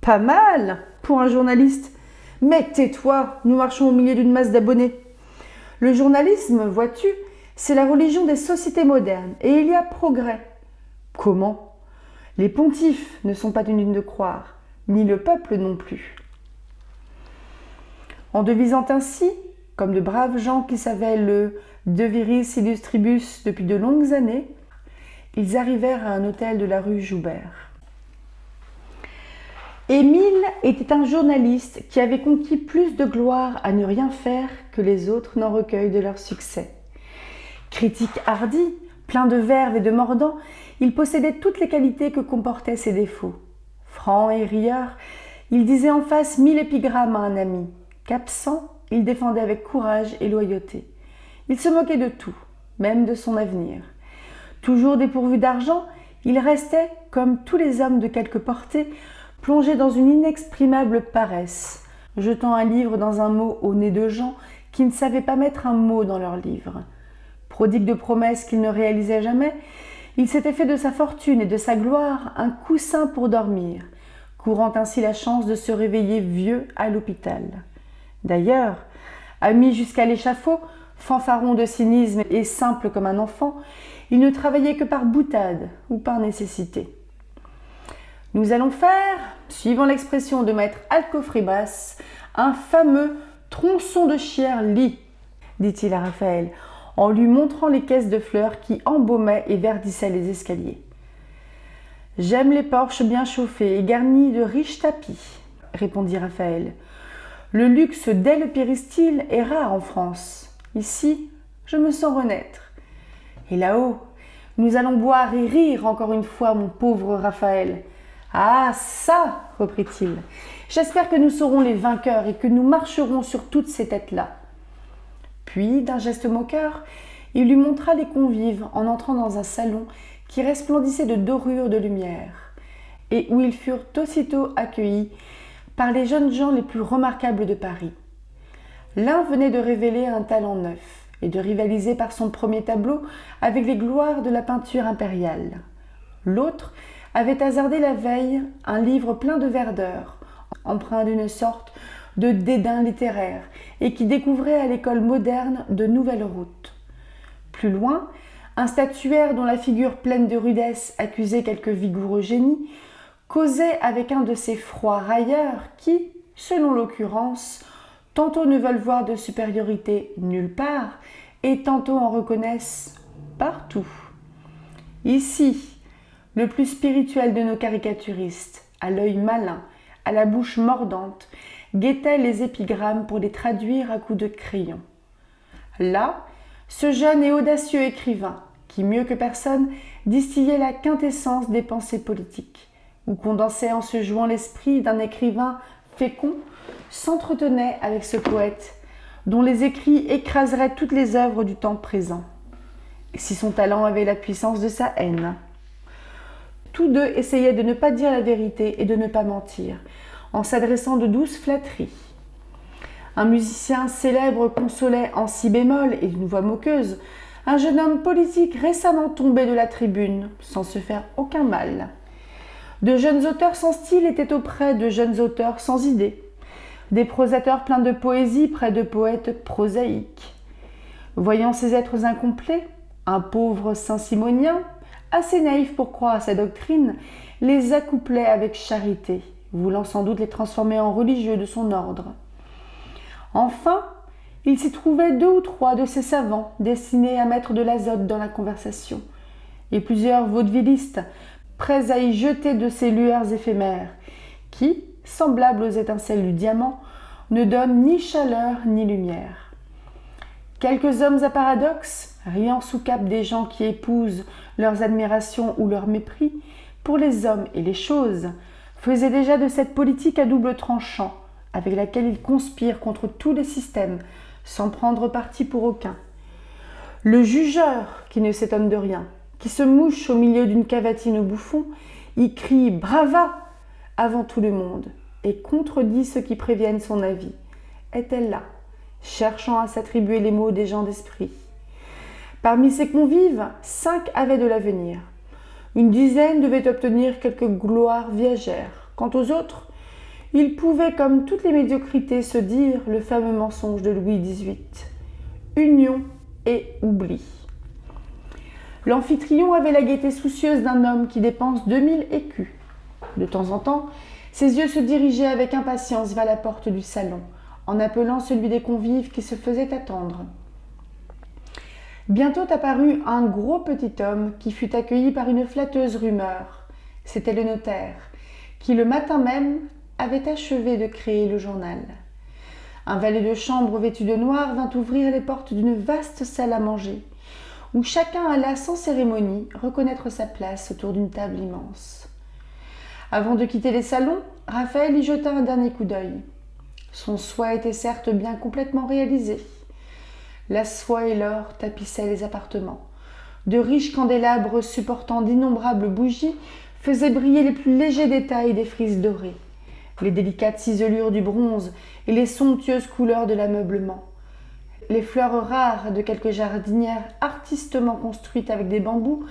Speaker 1: Pas mal pour un journaliste. Mais tais-toi, nous marchons au milieu d'une masse d'abonnés. Le journalisme, vois-tu, c'est la religion des sociétés modernes et il y a progrès. Comment ? Les pontifes ne sont pas tenus de croire, ni le peuple non plus. En devisant ainsi, comme de braves gens qui savaient le de viris illustribus depuis de longues années, ils arrivèrent à un hôtel de la rue Joubert. Émile était un journaliste qui avait conquis plus de gloire à ne rien faire que les autres n'en recueillent de leur succès. Critique hardi, plein de verve et de mordant, il possédait toutes les qualités que comportaient ses défauts. Franc et rieur, il disait en face 1000 épigrammes à un ami, qu'absent, il défendait avec courage et loyauté. Il se moquait de tout, même de son avenir. Toujours dépourvu d'argent, il restait, comme tous les hommes de quelque portée, plongé dans une inexprimable paresse, jetant un livre dans un mot au nez de gens qui ne savaient pas mettre un mot dans leur livre. Prodigue de promesses qu'il ne réalisait jamais, il s'était fait de sa fortune et de sa gloire un coussin pour dormir, courant ainsi la chance de se réveiller vieux à l'hôpital. D'ailleurs, ami jusqu'à l'échafaud, fanfaron de cynisme et simple comme un enfant, il ne travaillait que par boutade ou par nécessité. Nous allons faire, suivant l'expression de maître Alcofribas, un fameux tronçon de chière-lit, dit-il à Raphaël, en lui montrant les caisses de fleurs qui embaumaient et verdissaient les escaliers. J'aime les porches bien chauffés et garnis de riches tapis. répondit Raphaël. Le luxe dès le péristyle est rare en France. Ici, je me sens renaître. Et là-haut, nous allons boire et rire encore une fois, mon pauvre Raphaël. Ah, ça, reprit-il. J'espère que nous serons les vainqueurs et que nous marcherons sur toutes ces têtes-là. Puis, d'un geste moqueur, il lui montra les convives en entrant dans un salon qui resplendissait de dorures de lumière, et où ils furent aussitôt accueillis par les jeunes gens les plus remarquables de Paris. L'un venait de révéler un talent neuf et de rivaliser par son premier tableau avec les gloires de la peinture impériale. L'autre avait hasardé la veille un livre plein de verdeur, empreint d'une sorte de dédain littéraire, et qui découvrait à l'école moderne de nouvelles routes. Plus loin, un statuaire dont la figure pleine de rudesse accusait quelque vigoureux génie, causait avec un de ces froids railleurs qui, selon l'occurrence, tantôt ne veulent voir de supériorité nulle part, et tantôt en reconnaissent partout. Ici, le plus spirituel de nos caricaturistes, à l'œil malin, à la bouche mordante, guettait les épigrammes pour les traduire à coups de crayon. Là, ce jeune et audacieux écrivain, qui mieux que personne distillait la quintessence des pensées politiques, ou condensait en se jouant l'esprit d'un écrivain fécond, s'entretenait avec ce poète, dont les écrits écraseraient toutes les œuvres du temps présent, si son talent avait la puissance de sa haine. Tous deux essayaient de ne pas dire la vérité et de ne pas mentir, en s'adressant de douces flatteries. Un musicien célèbre consolait en si bémol et d'une voix moqueuse un jeune homme politique récemment tombé de la tribune, sans se faire aucun mal. De jeunes auteurs sans style étaient auprès de jeunes auteurs sans idées, des prosateurs pleins de poésie près de poètes prosaïques. Voyant ces êtres incomplets, un pauvre Saint-Simonien, assez naïf pour croire à sa doctrine, les accouplait avec charité, voulant sans doute les transformer en religieux de son ordre. Enfin, il s'y trouvait 2 ou 3 de ces savants destinés à mettre de l'azote dans la conversation, et plusieurs vaudevillistes prêts à y jeter de ces lueurs éphémères, qui, semblables aux étincelles du diamant, ne donnent ni chaleur ni lumière. Quelques hommes à paradoxe, riant sous cape des gens qui épousent leurs admirations ou leur mépris, pour les hommes et les choses, faisaient déjà de cette politique à double tranchant, avec laquelle ils conspirent contre tous les systèmes, sans prendre parti pour aucun. Le jugeur, qui ne s'étonne de rien, qui se mouche au milieu d'une cavatine au bouffon, y crie « Brava !» avant tout le monde, et contredit ceux qui préviennent son avis, était là, cherchant à s'attribuer les mots des gens d'esprit. Parmi ses convives, 5 avaient de l'avenir. Une dizaine devaient obtenir quelque gloire viagère. Quant aux autres, ils pouvaient, comme toutes les médiocrités, se dire le fameux mensonge de Louis XVIII. Union et oubli. L'amphitryon avait la gaieté soucieuse d'un homme qui dépense 2000 écus. De temps en temps, ses yeux se dirigeaient avec impatience vers la porte du salon, en appelant celui des convives qui se faisait attendre. Bientôt apparut un gros petit homme qui fut accueilli par une flatteuse rumeur. C'était le notaire, qui le matin même avait achevé de créer le journal. Un valet de chambre vêtu de noir vint ouvrir les portes d'une vaste salle à manger, où chacun alla sans cérémonie reconnaître sa place autour d'une table immense. Avant de quitter les salons, Raphaël y jeta un dernier coup d'œil. Son souhait était certes bien complètement réalisé. La soie et l'or tapissaient les appartements. De riches candélabres supportant d'innombrables bougies faisaient briller les plus légers détails des frises dorées, les délicates ciselures du bronze et les somptueuses couleurs de l'ameublement. Les fleurs rares de quelques jardinières artistement construites avec des bambous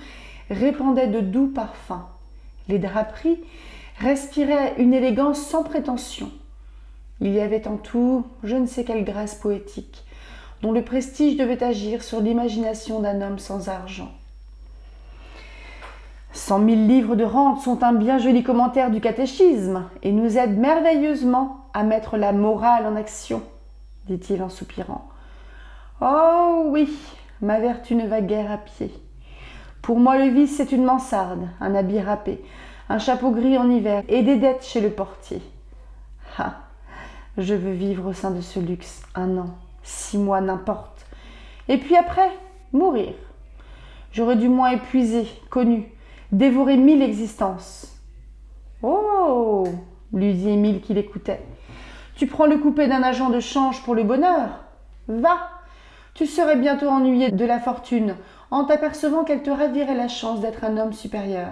Speaker 1: répandaient de doux parfums. Les draperies respiraient une élégance sans prétention. Il y avait en tout je ne sais quelle grâce poétique, dont le prestige devait agir sur l'imagination d'un homme sans argent. 100 000 livres de rente sont un bien joli commentaire du catéchisme et nous aident merveilleusement à mettre la morale en action, dit-il en soupirant. Oh oui, ma vertu ne va guère à pied. Pour moi, le vice, c'est une mansarde, un habit râpé, un chapeau gris en hiver et des dettes chez le portier. Ah, je veux vivre au sein de ce luxe 1 an, 6 mois, n'importe. Et puis après, mourir. J'aurais du moins épuisé, connu, dévoré 1000 existences. Oh, lui dit Émile qui l'écoutait. Tu prends le coupé d'un agent de change pour le bonheur? Va, tu serais bientôt ennuyé de la fortune en t'apercevant qu'elle te ravirait la chance d'être un homme supérieur.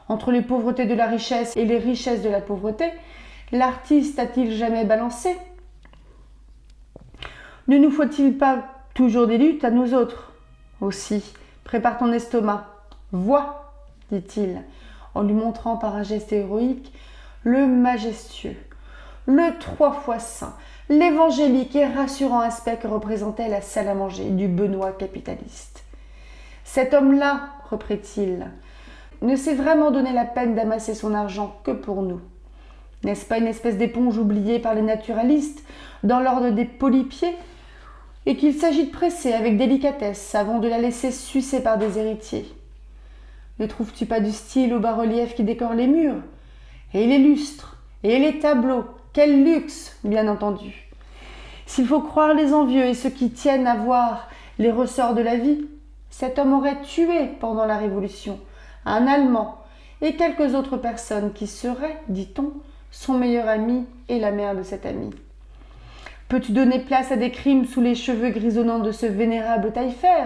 Speaker 1: Entre les pauvretés de la richesse et les richesses de la pauvreté, l'artiste a-t-il jamais balancé? Ne nous faut-il pas toujours des luttes à nous autres? Aussi, prépare ton estomac. Vois, dit-il, en lui montrant par un geste héroïque le majestueux, le 3 fois saint, l'évangélique et rassurant aspect que représentait la salle à manger du Benoît capitaliste. Cet homme-là, reprit-il, ne s'est vraiment donné la peine d'amasser son argent que pour nous. N'est-ce pas une espèce d'éponge oubliée par les naturalistes dans l'ordre des polypiers, et qu'il s'agit de presser avec délicatesse avant de la laisser sucer par des héritiers? Ne trouves-tu pas du style au bas-relief qui décore les murs? Et les lustres, et les tableaux, quel luxe, bien entendu! S'il faut croire les envieux et ceux qui tiennent à voir les ressorts de la vie, cet homme aurait tué pendant la Révolution un Allemand et quelques autres personnes qui seraient, dit-on, son meilleur ami et la mère de cet ami. Peux-tu donner place à des crimes sous les cheveux grisonnants de ce vénérable Taillefer?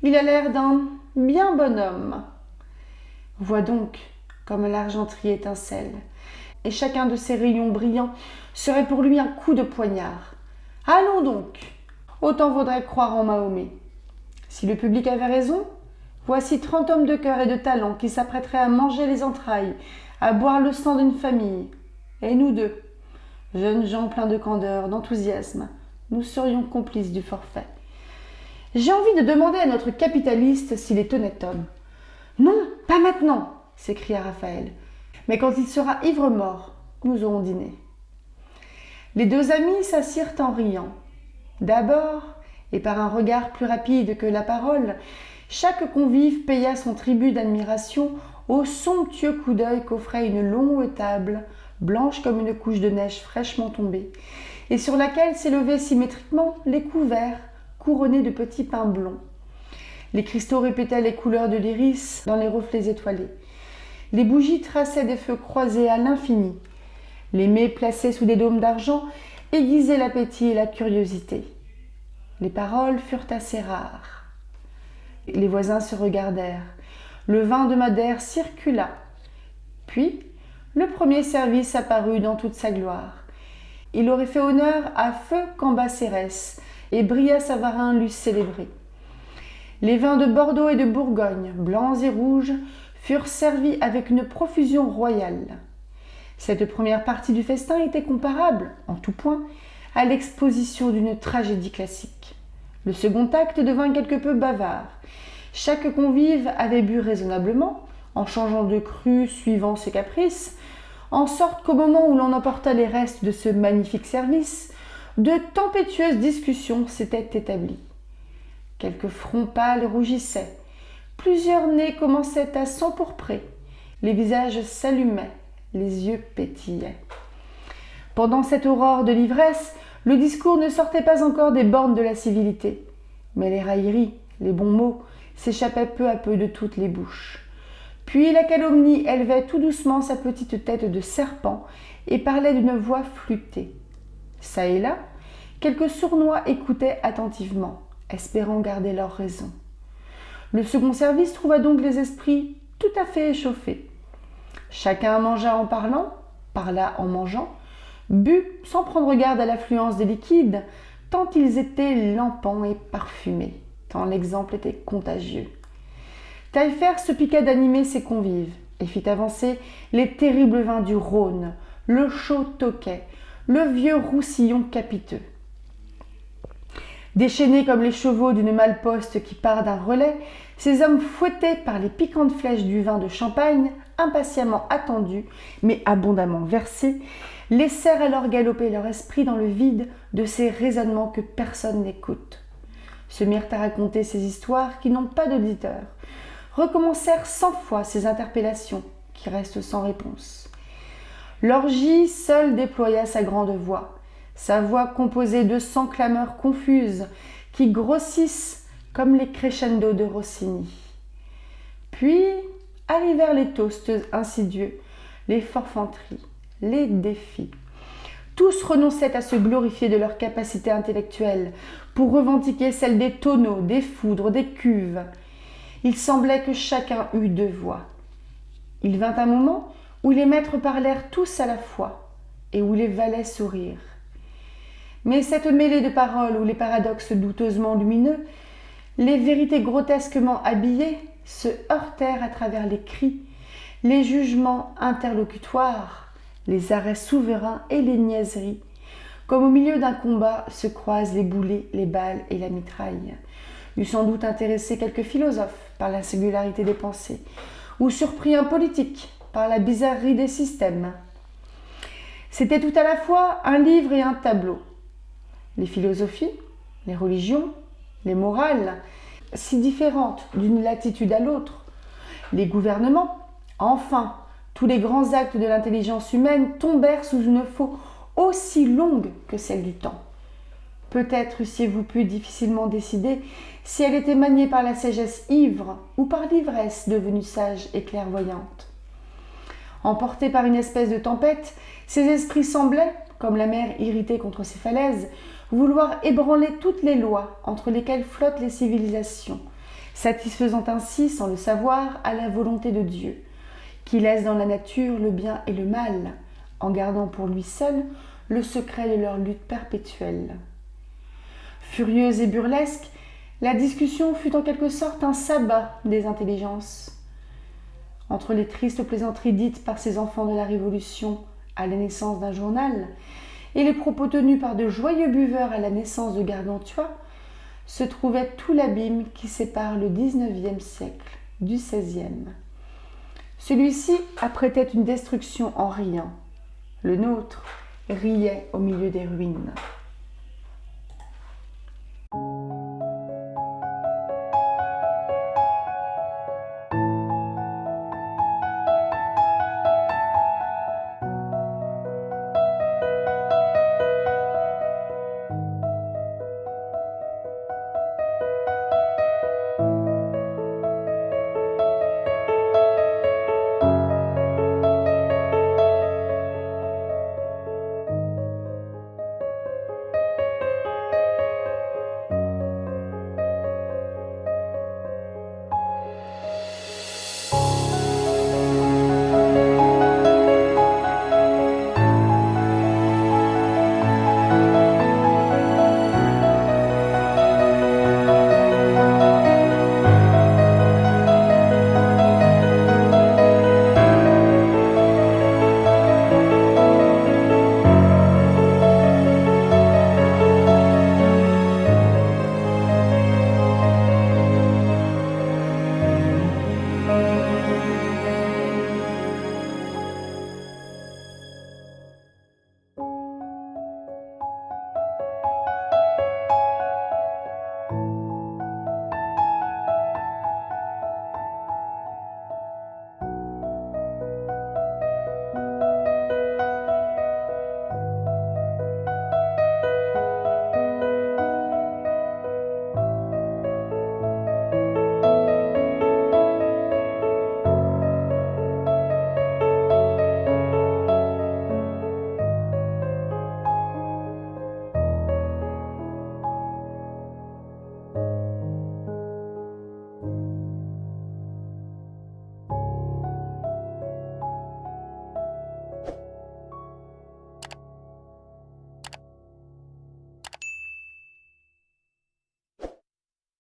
Speaker 1: Il a l'air d'un bien bon homme. Vois donc comme l'argenterie étincelle, et chacun de ces rayons brillants serait pour lui un coup de poignard. Allons donc, autant vaudrait croire en Mahomet. Si le public avait raison, voici 30 hommes de cœur et de talent qui s'apprêteraient à manger les entrailles, à boire le sang d'une famille. Et nous deux, jeunes gens pleins de candeur, d'enthousiasme, nous serions complices du forfait. J'ai envie de demander à notre capitaliste s'il est honnête homme. Non, pas maintenant, s'écria Raphaël. Mais quand il sera ivre-mort, nous aurons dîné. Les deux amis s'assirent en riant. D'abord, et par un regard plus rapide que la parole, chaque convive paya son tribut d'admiration au somptueux coup d'œil qu'offrait une longue table, blanche comme une couche de neige fraîchement tombée, et sur laquelle s'élevaient symétriquement les couverts couronnés de petits pains blonds. Les cristaux répétaient les couleurs de l'iris dans les reflets étoilés. Les bougies traçaient des feux croisés à l'infini. Les mets placés sous des dômes d'argent aiguisaient l'appétit et la curiosité. Les paroles furent assez rares. Les voisins se regardèrent. Le vin de Madère circula. Puis, le premier service apparut dans toute sa gloire. Il aurait fait honneur à feu Cambacérès, et Brillat Savarin l'eût célébré. Les vins de Bordeaux et de Bourgogne, blancs et rouges, furent servis avec une profusion royale. Cette première partie du festin était comparable, en tout point, à l'exposition d'une tragédie classique. Le second acte devint quelque peu bavard. Chaque convive avait bu raisonnablement, en changeant de cru suivant ses caprices, en sorte qu'au moment où l'on emporta les restes de ce magnifique service, de tempétueuses discussions s'étaient établies. Quelques fronts pâles rougissaient, plusieurs nez commençaient à s'empourprer, les visages s'allumaient, les yeux pétillaient. Pendant cette aurore de l'ivresse, le discours ne sortait pas encore des bornes de la civilité, mais les railleries, les bons mots s'échappaient peu à peu de toutes les bouches. Puis la calomnie élevait tout doucement sa petite tête de serpent et parlait d'une voix flûtée. Çà et là, quelques sournois écoutaient attentivement, espérant garder leur raison. Le second service trouva donc les esprits tout à fait échauffés. Chacun mangea en parlant, parla en mangeant, but sans prendre garde à l'affluence des liquides, tant ils étaient lampants et parfumés, tant l'exemple était contagieux. Taillefer se piqua d'animer ses convives et fit avancer les terribles vins du Rhône, le chaud Tokay, le vieux Roussillon capiteux. Déchaînés comme les chevaux d'une malle-poste qui part d'un relais, ces hommes fouettés par les piquantes flèches du vin de Champagne, impatiemment attendus, mais abondamment versés, laissèrent alors galoper leur esprit dans le vide de ces raisonnements que personne n'écoute. Se mirent à raconter ces histoires qui n'ont pas d'auditeurs, recommencèrent 100 fois ces interpellations qui restent sans réponse. L'orgie seule déploya sa grande voix, sa voix composée de 100 clameurs confuses qui grossissent comme les crescendo de Rossini. Puis arrivèrent les toasts insidieux, les forfanteries, les défis. Tous renonçaient à se glorifier de leur capacité intellectuelle pour revendiquer celle des tonneaux, des foudres, des cuves. Il semblait que chacun eût deux voix. Il vint un moment où les maîtres parlèrent tous à la fois et où les valets sourirent. Mais cette mêlée de paroles où les paradoxes douteusement lumineux, les vérités grotesquement habillées se heurtèrent à travers les cris, les jugements interlocutoires, les arrêts souverains et les niaiseries, comme au milieu d'un combat se croisent les boulets, les balles et la mitraille. Eût sans doute intéressé quelques philosophes par la singularité des pensées, ou surpris un politique par la bizarrerie des systèmes. C'était tout à la fois un livre et un tableau. Les philosophies, les religions, les morales, si différentes d'une latitude à l'autre, les gouvernements, enfin, tous les grands actes de l'intelligence humaine tombèrent sous une faux aussi longue que celle du temps. Peut-être eussiez-vous pu difficilement décider si elle était maniée par la sagesse ivre ou par l'ivresse devenue sage et clairvoyante. Emportés par une espèce de tempête, ces esprits semblaient, comme la mer irritée contre ses falaises, vouloir ébranler toutes les lois entre lesquelles flottent les civilisations, satisfaisant ainsi, sans le savoir, à la volonté de Dieu, qui laisse dans la nature le bien et le mal, en gardant pour lui seul le secret de leur lutte perpétuelle. Furieuse et burlesque, la discussion fut en quelque sorte un sabbat des intelligences. Entre les tristes plaisanteries dites par ces enfants de la Révolution à la naissance d'un journal et les propos tenus par de joyeux buveurs à la naissance de Gargantua, se trouvait tout l'abîme qui sépare le XIXe siècle du XVIe. Celui-ci apprêtait une destruction en riant. Le nôtre riait au milieu des ruines.